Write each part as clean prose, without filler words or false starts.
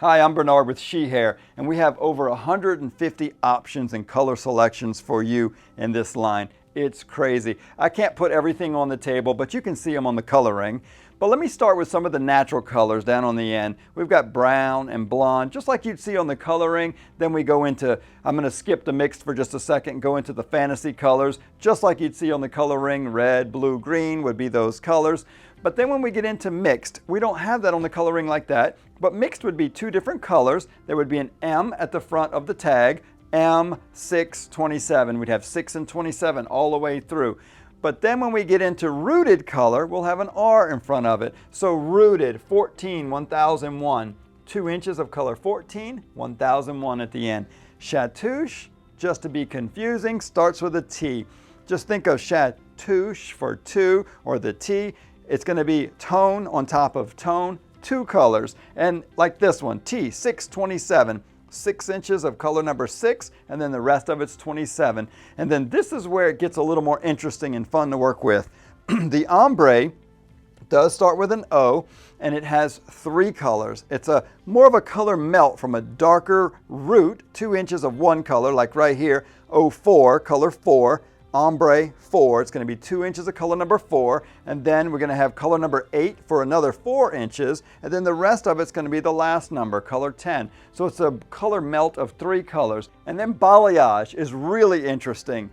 Hi, I'm Bernard with She Hair, and we have over 150 options and color selections for you in this line. It's crazy. I can't put everything on the table, but you can see them on the coloring. But let me start with some of the natural colors down on the end. We've got brown and blonde, just like you'd see on the coloring. Then we go into, I'm going to skip the mixed for just a second, go into the fantasy colors, just like you'd see on the coloring. Red, blue, green would be those colors. But then when we get into mixed, we don't have that on the coloring like that. But mixed would be two different colors. There would be an M at the front of the tag, M627. We'd have 6 and 27 all the way through. But then when we get into rooted color, we'll have an R in front of it. So rooted, 14, 1001. 2 inches of color 14, 1001 at the end. Shatush, just to be confusing, starts with a T. Just think of Shatush for 2 or the T. It's going to be tone on top of tone, 2 colors. And like this one, T627. 6 inches of color number 6, and then the rest of it's 27. And then this is where it gets a little more interesting and fun to work with. The ombre does start with an O, and it has 3 colors. It's a more of a color melt from a darker root, 2 inches of one color, like right here, 04, color 4, ombre 4. It's going to be 2 inches of color number 4, and then we're going to have color number 8 for another 4 inches, and then the rest of it's going to be the last number, color 10. So it's a color melt of 3 colors. And then balayage is really interesting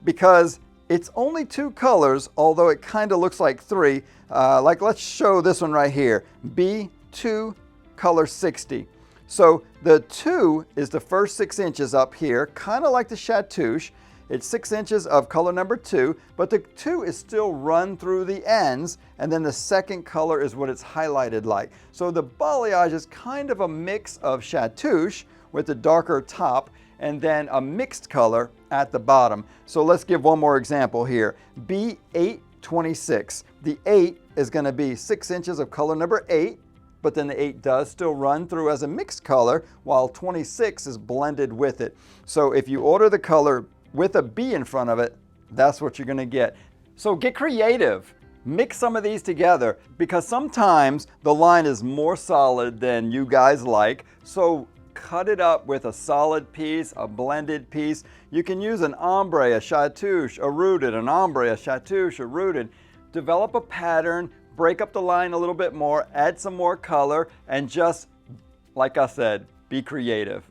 because it's only 2 colors, although it kind of looks like 3. Like let's show this one right here, B2 color 60. So the 2 is the first 6 inches up here, kind of like the Shatush. It's 6 inches of color number 2, but the 2 is still run through the ends, and then the second color is what it's highlighted like. So the balayage is kind of a mix of Shatush with the darker top, and then a mixed color at the bottom. So let's give one more example here. B826. The 8 is going to be 6 inches of color number 8, but then the 8 does still run through as a mixed color, while 26 is blended with it. So if you order the color with a B in front of it, that's what you're going to get. So get creative. Mix some of these together because sometimes the line is more solid than you guys like. So cut it up with a solid piece, a blended piece. You can use an ombre, a Shatush, a rooted, an ombre, a Shatush, a rooted. Develop a pattern, break up the line a little bit more, add some more color, and just, like I said, be creative.